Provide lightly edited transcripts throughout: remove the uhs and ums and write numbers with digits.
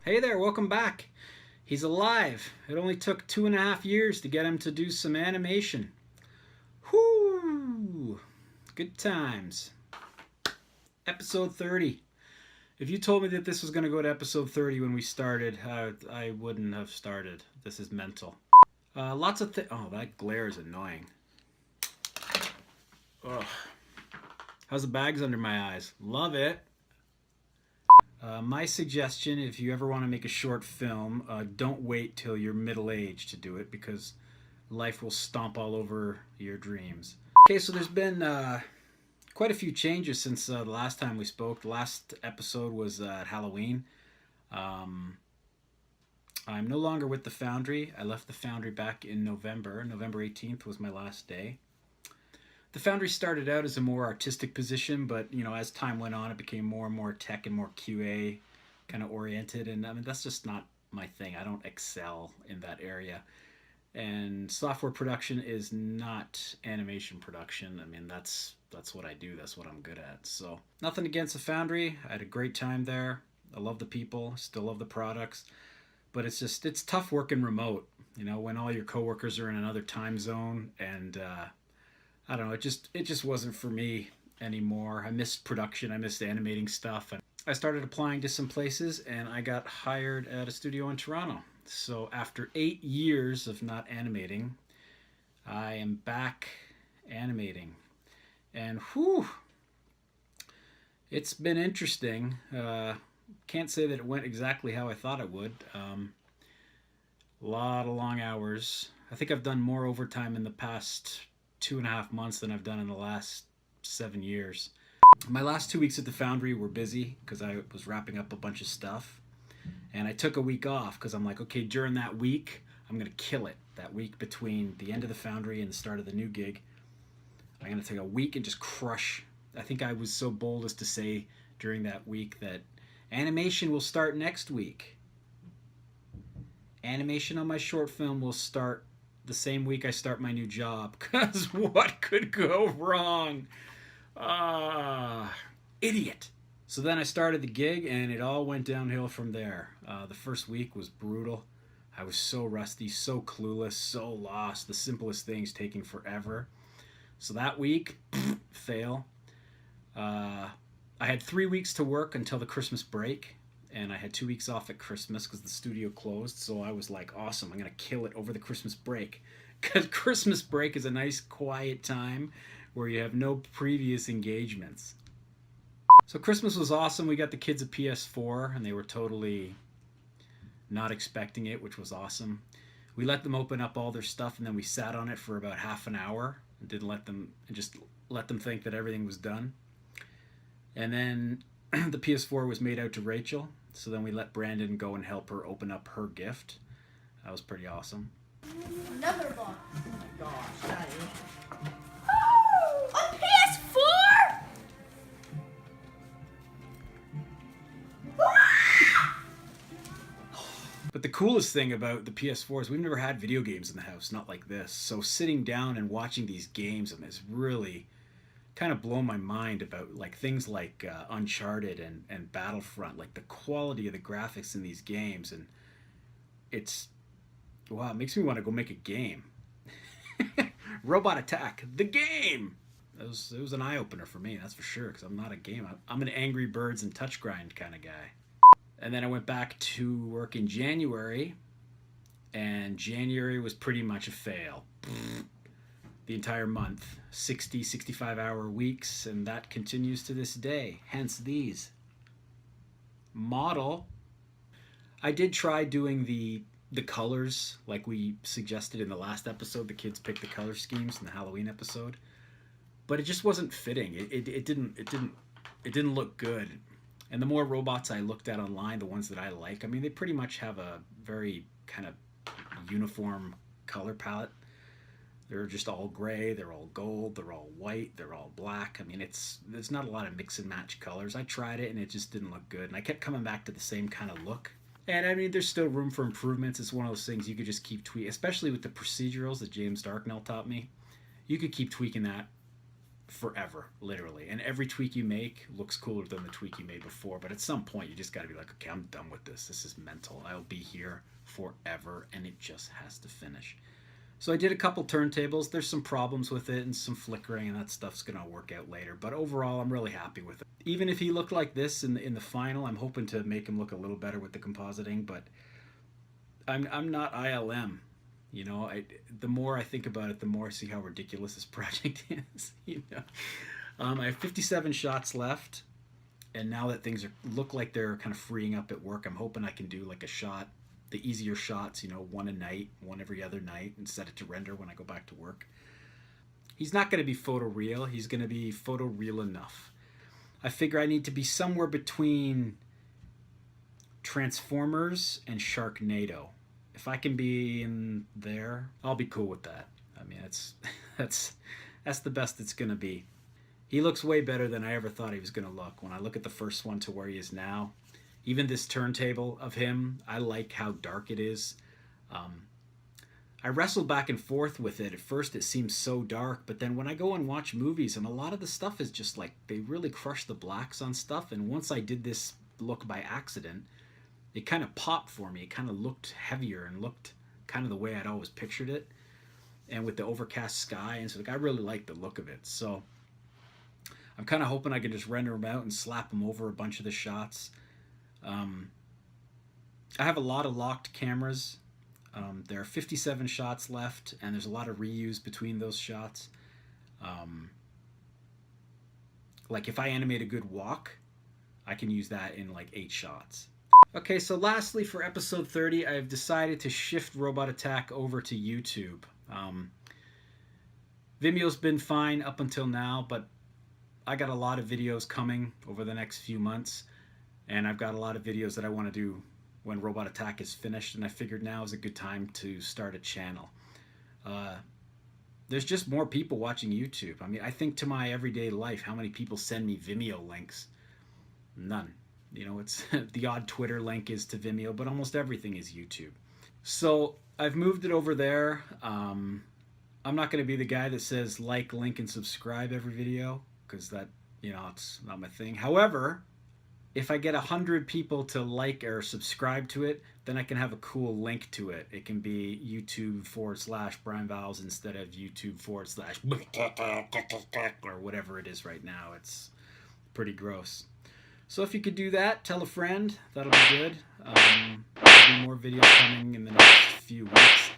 Hey there, welcome back. He's alive. It only took 2.5 years to get him to do some animation. Whoo! Good times. Episode 30. If you told me that this was going to go to episode 30 when we started, I wouldn't have started. This is mental. Lots of things. Oh, that glare is annoying. Ugh. How's the bags under my eyes? Love it. My suggestion, if you ever want to make a short film, don't wait till you're middle-aged to do it because life will stomp all over your dreams. Okay, so there's been quite a few changes since the last time we spoke. The last episode was at Halloween. I'm no longer with the Foundry. I left the Foundry back in November. November 18th was my last day. The Foundry started out as a more artistic position, but as time went on, it became more and more tech and more QA kind of oriented. And I mean, that's just not my thing. I don't excel in that area. And software production is not animation production. I mean, that's what I do. That's what I'm good at. So nothing against the Foundry. I had a great time there. I love the people. Still love the products. But it's tough working remote. When all your coworkers are in another time zone and I don't know, it just wasn't for me anymore. I missed production, I missed animating stuff. And I started applying to some places and I got hired at a studio in Toronto. So after 8 years of not animating, I am back animating. And whew, it's been interesting. Can't say that it went exactly how I thought it would. A lot of long hours. I think I've done more overtime in the past 2.5 months than I've done in the last 7 years. My last 2 weeks at the Foundry were busy because I was wrapping up a bunch of stuff. And I took a week off because I'm like, okay, during that week, I'm going to kill it. That week between the end of the Foundry and the start of the new gig, I'm going to take a week and just crush. I think I was so bold as to say during that week that animation will start next week. Animation on my short film will start the same week I start my new job, because what could go wrong? Idiot. So then I started the gig and it all went downhill from there. The first week was brutal. I was so rusty, so clueless, so lost. The simplest things taking forever. So that week, fail. I had 3 weeks to work until the Christmas break. And I had 2 weeks off at Christmas because the studio closed. So I was like, awesome, I'm going to kill it over the Christmas break. Because Christmas break is a nice quiet time where you have no previous engagements. So Christmas was awesome. We got the kids a PS4 and they were totally not expecting it, which was awesome. We let them open up all their stuff and then we sat on it for about half an hour and just let them think that everything was done. And then the PS4 was made out to Rachel, so then we let Brandon go and help her open up her gift. That was pretty awesome. Another box. Oh my gosh, Daddy. Oh, a PS4? But the coolest thing about the PS4 is we've never had video games in the house, not like this. So sitting down and watching these games has really kind of blown my mind about things like Uncharted and Battlefront, like the quality of the graphics in these games, and it makes me want to go make a game. Robot Attack, the game. It was an eye-opener for me, that's for sure, because I'm not a game. I'm an Angry Birds and touch grind kind of guy. And then I went back to work in January, and January was pretty much a fail. The entire month, 65-hour weeks, and that continues to this day, hence these. Model. I did try doing the colors like we suggested in the last episode. The kids picked the color schemes in the Halloween episode, but it just wasn't fitting. It didn't look good. And the more robots I looked at online, the ones that I like, I mean, they pretty much have a very kind of uniform color palette. They're just all gray, they're all gold, they're all white, they're all black. I mean, there's not a lot of mix and match colors. I tried it and it just didn't look good. And I kept coming back to the same kind of look. And I mean, there's still room for improvements. It's one of those things you could just keep tweaking, especially with the procedurals that James Darknell taught me. You could keep tweaking that forever, literally. And every tweak you make looks cooler than the tweak you made before. But at some point, you just got to be like, okay, I'm done with this. This is mental. I'll be here forever, and it just has to finish. So I did a couple turntables. There's some problems with it and some flickering, and that stuff's going to work out later. But overall, I'm really happy with it. Even if he looked like this in the final, I'm hoping to make him look a little better with the compositing. But I'm not ILM. You know, the more I think about it, the more I see how ridiculous this project is. You know, I have 57 shots left, and now that things look like they're kind of freeing up at work, I'm hoping I can do like a shot, the easier shots, you know, one a night, one every other night, and set it to render when I go back to work. He's not going to be photoreal. He's going to be photoreal enough. I figure I need to be somewhere between Transformers and Sharknado. If I can be in there, I'll be cool with that. I mean, that's the best it's gonna be. He looks way better than I ever thought he was gonna look. When I look at the first one to where he is now, even this turntable of him, I like how dark it is. I wrestled back and forth with it. At first it seems so dark, but then when I go and watch movies, and a lot of the stuff is just like, they really crush the blacks on stuff, and once I did this look by accident, it kind of popped for me. It kind of looked heavier and looked kind of the way I'd always pictured it. And with the overcast sky, and so like, I really like the look of it. So I'm kind of hoping I can just render them out and slap them over a bunch of the shots. I have a lot of locked cameras. There are 57 shots left, and there's a lot of reuse between those shots. Like if I animate a good walk, I can use that in like 8 shots. Okay, so lastly for episode 30, I've decided to shift Robot Attack over to YouTube. Vimeo's been fine up until now, but I got a lot of videos coming over the next few months, and I've got a lot of videos that I want to do when Robot Attack is finished, and I figured now is a good time to start a channel. There's just more people watching YouTube. I mean, I think to my everyday life, how many people send me Vimeo links? None. You know, it's the odd Twitter link is to Vimeo, but almost everything is YouTube. So I've moved it over there. I'm not going to be the guy that says like, link, and subscribe every video, because that, you know, it's not my thing. However, if I get 100 people to like or subscribe to it, then I can have a cool link to it. It can be YouTube/Brian Vowles instead of YouTube/ or whatever it is right now. It's pretty gross. So if you could do that, tell a friend. That'll be good. There'll be more videos coming in the next few weeks.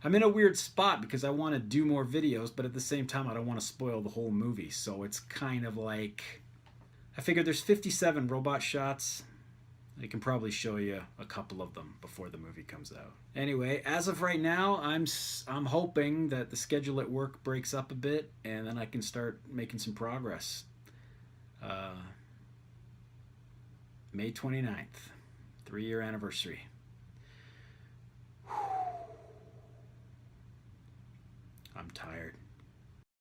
I'm in a weird spot because I want to do more videos, but at the same time, I don't want to spoil the whole movie. So it's kind of like, I figured there's 57 robot shots. I can probably show you a couple of them before the movie comes out. Anyway, as of right now, I'm hoping that the schedule at work breaks up a bit, and then I can start making some progress. May 29th, 3-year anniversary. I'm tired.